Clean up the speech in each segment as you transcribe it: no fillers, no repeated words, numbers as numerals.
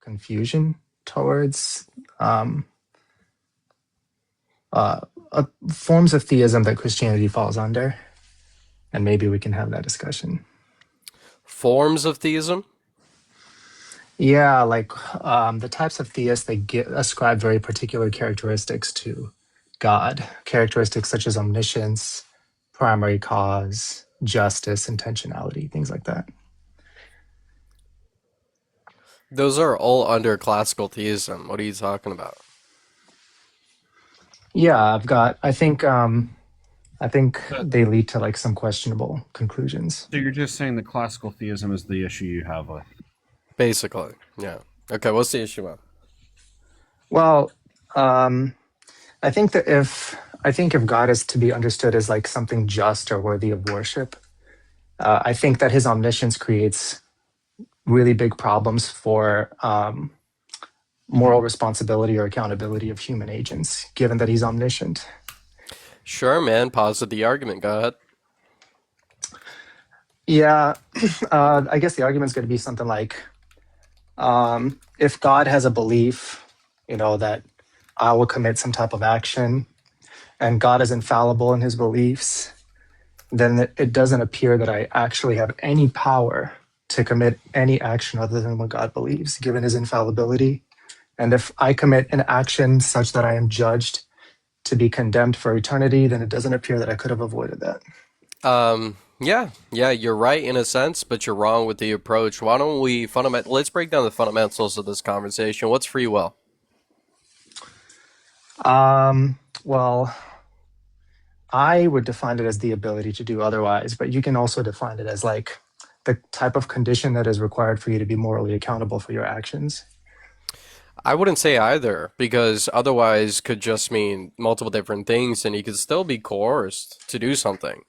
confusion towards um, forms of theism that Christianity falls under, and maybe we can have that discussion. Forms of theism? Yeah, like the types of theists they ascribe very particular characteristics to God, characteristics such as omniscience, primary cause, justice, intentionality, things like that. Those are all under classical theism. What are you talking about? Yeah, I think So, they lead to like some questionable conclusions. so you're just saying the classical theism is the issue you have with. Basically, yeah. Okay, what's the issue about? Well, um, I think if God is to be understood as like something just or worthy of worship, I think that his omniscience creates really big problems for moral responsibility or accountability of human agents, given that he's omniscient. Sure, man. Posit the argument. Go ahead. Yeah, I guess the argument's going to be something like, if God has a belief, that I will commit some type of action, and God is infallible in his beliefs, then it doesn't appear that I actually have any power to commit any action other than what God believes, given his infallibility. And if I commit an action such that I am judged to be condemned for eternity, then it doesn't appear that I could have avoided that. Yeah, you're right in a sense, but you're wrong with the approach. Why don't we let's break down the fundamentals of this conversation. What's free will? Well, I would define it as the ability to do otherwise, but you can also define it as like the type of condition that is required for you to be morally accountable for your actions. I wouldn't say either, because otherwise could just mean multiple different things, and you could still be coerced to do something.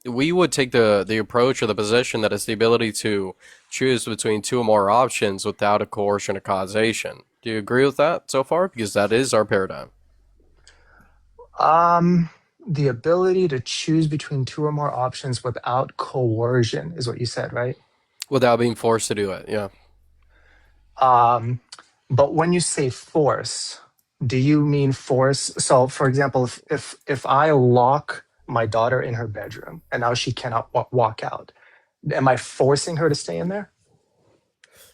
We would take the approach or the position that it's the ability to choose between two or more options without a coercion or causation. Do you agree with that so far? Because that is our paradigm. Um, the ability to choose between two or more options without coercion is what you said, right? Without being forced to do it, yeah. Um, but when you say force, do you mean force? So, for example, if I lock my daughter in her bedroom and now she cannot walk out, am I forcing her to stay in there?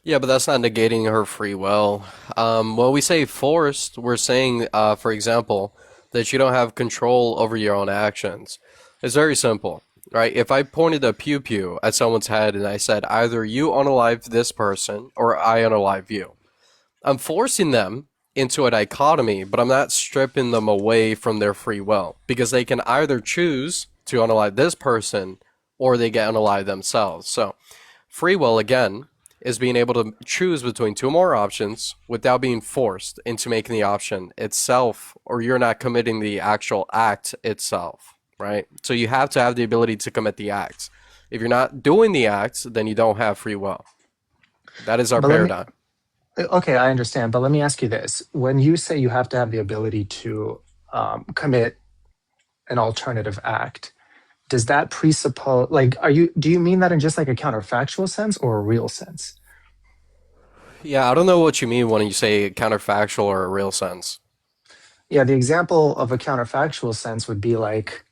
Yeah, but that's not negating her free will. When we say forced, we're saying, for example, that you don't have control over your own actions. It's very simple, right? If I pointed a pew pew at someone's head and I said, either you unalive this person or I unalive you, I'm forcing them into a dichotomy, but I'm not stripping them away from their free will because they can either choose to unalive this person or they get unalive themselves. So, free will, again, is being able to choose between two more options without being forced into making the option itself, or you're not committing the actual act itself, right? So you have to have the ability to commit the act. If you're not doing the act, then you don't have free will. That is our But let me, paradigm. okay, I understand. But let me ask you this. When you say you have to have the ability to commit an alternative act, does that presuppose, like, do you mean that in just like a counterfactual sense or a real sense? Yeah, I don't know what you mean when you say counterfactual or a real sense. Yeah, the example of a counterfactual sense would be like,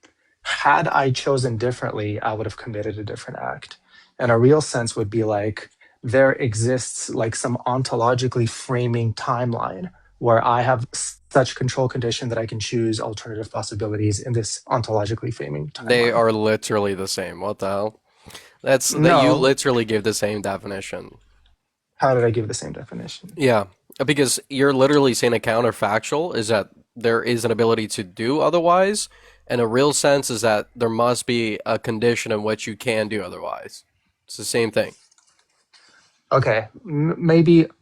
had I chosen differently, I would have committed a different act. And a real sense would be like, there exists like some ontologically framing timeline where I have such control condition that I can choose alternative possibilities in this ontologically framing They timeline. are literally the same. What the hell? That's that you No, literally give the same definition. how did I give the same definition? Yeah, because you're literally saying a counterfactual is that there is an ability to do otherwise, and a real sense is that there must be a condition in which you can do otherwise. It's the same thing. Okay,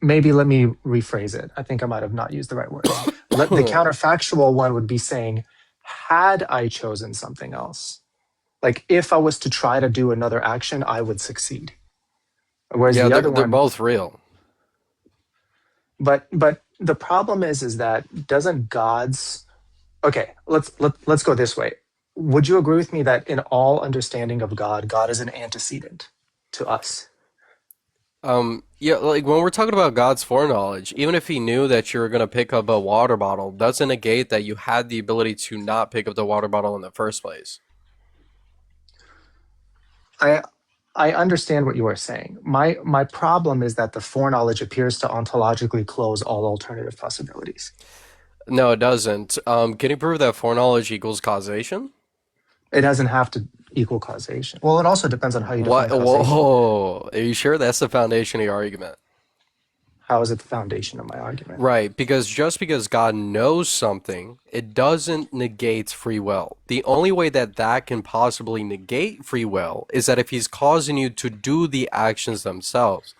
maybe let me rephrase it. I think I might have not used the right words. The counterfactual one would be saying, had I chosen something else, like if I was to try to do another action, I would succeed. Whereas Yeah, the they're other they're one, both real. but the problem is that doesn't God's okay, let's go this way. Would you agree with me that in all understanding of God, God is an antecedent to us? Yeah, like when we're talking about God's foreknowledge, even if he knew that you were going to pick up a water bottle, doesn't negate that you had the ability to not pick up the water bottle in the first place. I I understand what you are saying. My problem is that the foreknowledge appears to ontologically close all alternative possibilities. No, it doesn't. Can you prove that foreknowledge equals causation? It doesn't have to equal causation. Well, it also depends on how you What? define causation. Whoa. Are you sure that's the foundation of your argument? How is it the foundation of my argument? Right, because just because God knows something, it doesn't negate free will. The only way that that can possibly negate free will is that if he's causing you to do the actions themselves.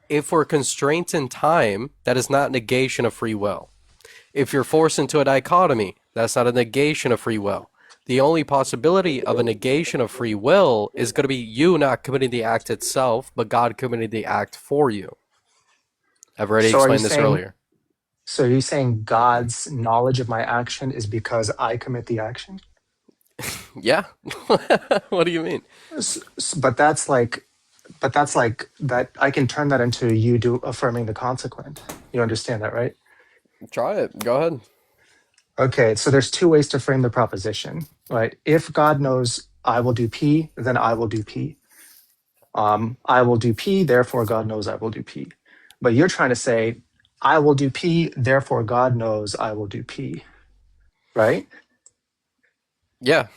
If we're constrained in time, that is not negation of free will. If you're forced into a dichotomy, that's not a negation of free will. The only possibility of a negation of free will is going to be you not committing the act itself, but God committing the act for you. I've already So are you explained this saying earlier. so are you saying God's knowledge of my action is because I commit the action? Yeah. What do you mean? But that's like that I can turn that into you do affirming the consequent. You understand that, right? Try it. Go ahead. Okay, so there's two ways to frame the proposition, right? If God knows I will do P, then I will do P. I will do P, therefore God knows I will do P. But you're trying to say, I will do P, therefore God knows I will do P, right? Yeah.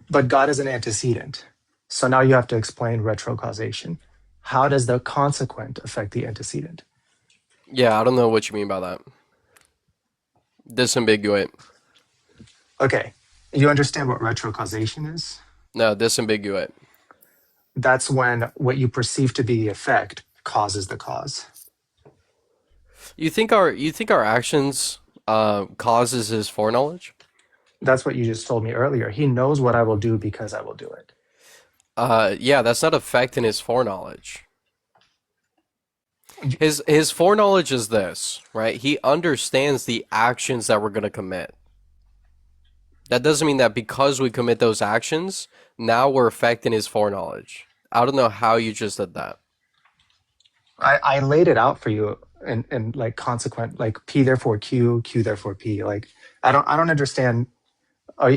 But God is an antecedent. So now you have to explain retrocausation. How does the consequent affect the antecedent? Yeah, I don't know what you mean by that. Disambiguate. Okay, you understand what retrocausation is? No, disambiguate. That's when what you perceive to be the effect causes the cause. You think our actions causes his foreknowledge? That's what you just told me earlier. He knows what I will do because I will do it. Yeah, that's not affecting his foreknowledge. His foreknowledge is this, right? He understands the actions that we're gonna commit. That doesn't mean that because we commit those actions, now we're affecting his foreknowledge. I don't know how you just did that. I laid it out for you in like consequent, like P therefore Q, Q therefore P. Like I don't understand.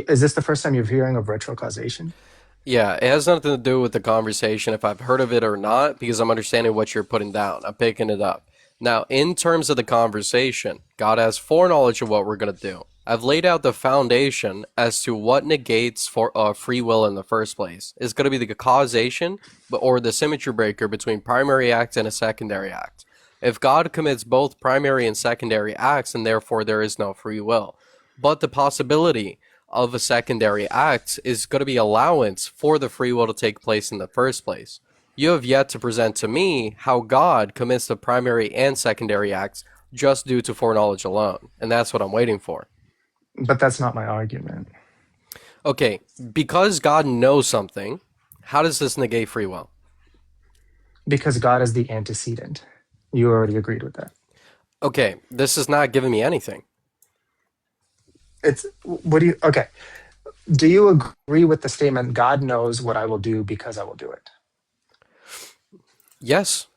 Is this the first time you're hearing of retrocausation? Yeah, it has nothing to do with the conversation if I've heard of it or not, because I'm understanding what you're putting down. I'm picking it up. Now, in terms of the conversation, God has foreknowledge of what we're going to do. I've laid out the foundation as to what negates for free will in the first place. It's going to be the causation or the symmetry breaker between primary act and a secondary act. If God commits both primary and secondary acts, and therefore there is no free will. But the possibility of a secondary act is going to be allowance for the free will to take place in the first place. You have yet to present to me how God commits the primary and secondary acts just due to foreknowledge alone, and that's what I'm waiting for. But that's not my argument. Okay, because God knows something, how does this negate free will? Because God is the antecedent. You already agreed with that. Okay, this is not giving me anything. It's what do you okay. Do you agree with the statement God knows what I will do because I will do it? Yes.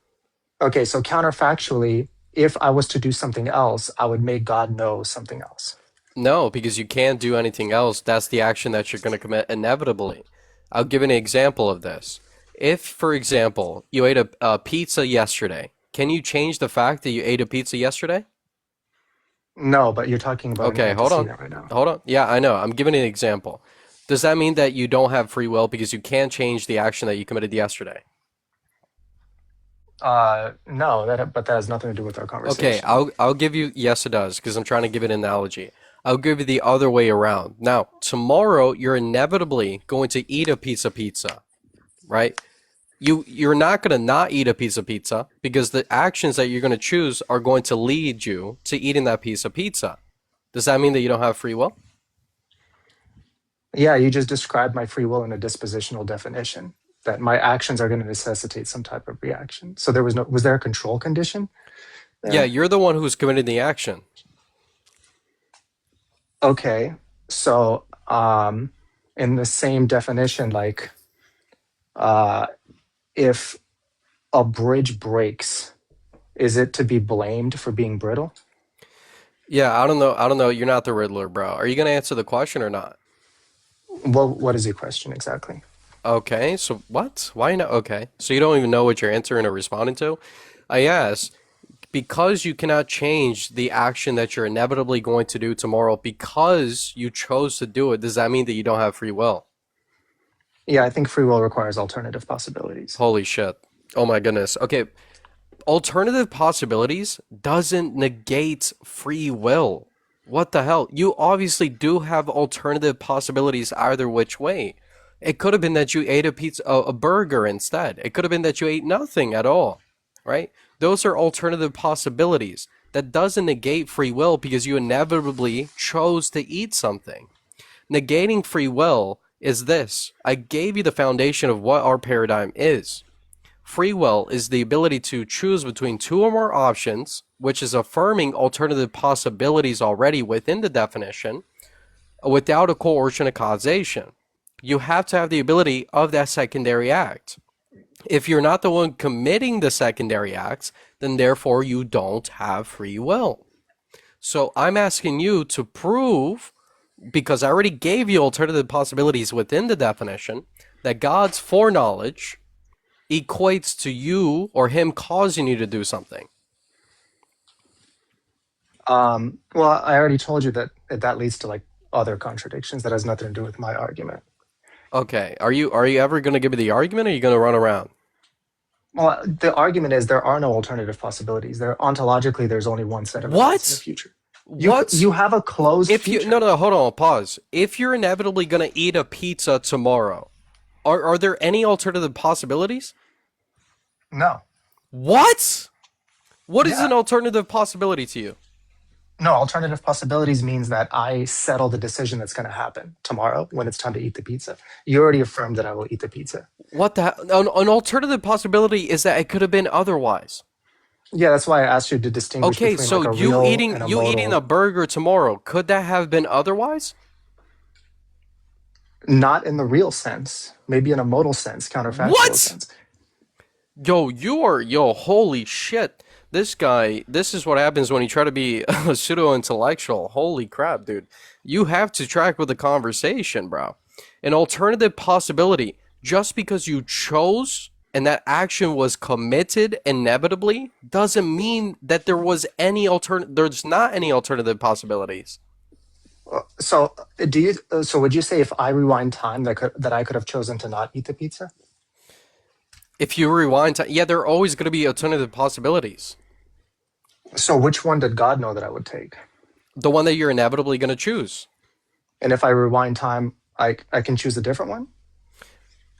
Okay, so counterfactually, if I was to do something else, I would make God know something else. No, because you can't do anything else. That's the action that you're going to commit inevitably. I'll give an example of this. If, for example, you ate a pizza yesterday, can you change the fact that you ate a pizza yesterday? No, but you're talking about an Okay, hold on. antecedent right now. Hold on. Yeah, I know. I'm giving an example. Does that mean that you don't have free will because you can't change the action that you committed yesterday? No, but that has nothing to do with our Okay, conversation. I'll give you yes it does because I'm trying to give it an analogy. I'll give you the other way around. Now, tomorrow you're inevitably going to eat a pizza, right? You're not going to not eat a pizza because the actions that you're going to choose are going to lead you to eating that piece of pizza. Does that mean that you don't have free will? Yeah, you just described my free will in a dispositional definition that my actions are going to necessitate some type of reaction. So was there a control condition Yeah, there? you're the one who's committing the action. Okay. So in the same definition, like uh if a bridge breaks, is it to be blamed for being brittle? Yeah, I don't know. I don't know. You're not the Riddler, bro. Are you gonna answer the question or not? Well, what is your question exactly? Okay, so what? Why not? Okay, so you don't even know what you're answering or responding to? I asked, because you cannot change the action that you're inevitably going to do tomorrow because you chose to do it, does that mean that you don't have free will? Yeah, I think free will requires alternative possibilities. Holy shit. Oh my goodness. Okay, alternative possibilities doesn't negate free will. What the hell? You obviously do have alternative possibilities either which way. It could have been that you ate a pizza, a burger instead. It could have been that you ate nothing at all, right? Those are alternative possibilities. That doesn't negate free will because you inevitably chose to eat something. Negating free will is this. I gave you the foundation of what our paradigm is. Free will is the ability to choose between two or more options, which is affirming alternative possibilities already within the definition, without a coercion of causation. You have to have the ability of that secondary act. If you're not the one committing the secondary acts, then therefore you don't have free will. So I'm asking you to prove, because I already gave you alternative possibilities within the definition, that God's foreknowledge equates to you or him causing you to do something. Well, I already told you that that leads to like other contradictions. That has nothing to do with my argument. Okay, are you ever going to give me the argument, or are you going to run around? Well, the argument is there are no alternative possibilities. There ontologically, there's only one set of events in the What? future. What? You have a closed If you future. no, hold on, pause. If you're inevitably going to eat a pizza tomorrow, are there any alternative possibilities? No. What? What is Yeah. an alternative possibility to you? No, alternative possibilities means that I settle the decision that's going to happen tomorrow when it's time to eat the pizza. You already affirmed that I will eat the pizza. What the an alternative possibility is that it could have been otherwise. Yeah, that's why I asked you to distinguish Okay, between like so a you real eating and a you eating a modal. burger tomorrow, could that have been otherwise? Not in the real sense, maybe in a modal sense, counterfactual What? sense. Yo, holy shit. This guy, this is what happens when you try to be a pseudo-intellectual. Holy crap, dude. You have to track with the conversation, bro. An alternative possibility, just because you chose and that action was committed inevitably, doesn't mean that there's not any alternative possibilities. So, do you? So, would you say if I rewind time that I could have chosen to not eat the pizza? If you rewind time, yeah, there are always going to be alternative possibilities. So, which one did God know that I would take? The one that you're inevitably going to choose. And if I rewind time, I can choose a different one.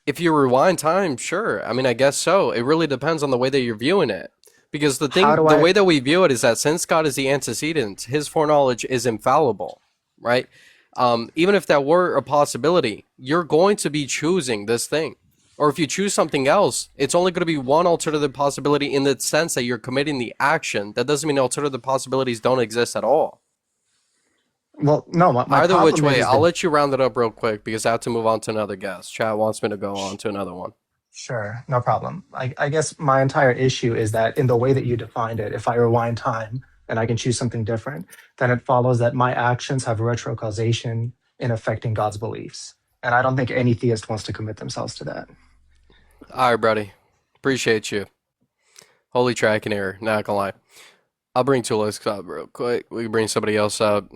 If you rewind time, sure. I mean, I guess so. It really depends on the way that you're viewing it. Because How do the I? way that we view it is that since God is the antecedent, his foreknowledge is infallible, right? Even if that were a possibility, you're going to be choosing this thing. Or if you choose something else, it's only going to be one alternative possibility in the sense that you're committing the action. That doesn't mean alternative possibilities don't exist at all. Well, no. My Either which problem way, is I'll the let you round it up real quick because I have to move on to another guest. Chat wants me to go on to another one. Sure, no problem. I guess my entire issue is that in the way that you defined it, if I rewind time and I can choose something different, then it follows that my actions have retrocausation in affecting God's beliefs. And I don't think any theist wants to commit themselves to that. All right, buddy. Appreciate you. Holy tracking error. Not gonna lie. I'll bring Tulis up real quick. We can bring somebody else up.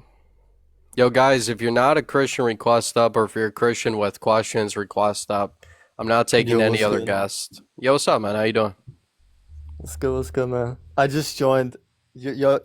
Yo, guys, if you're not a Christian, request up, or if you're a Christian with questions, request up. I'm not taking Yo, any what's other good? guests. Yo, what's up, man? How you doing? What's good, man? I just joined. You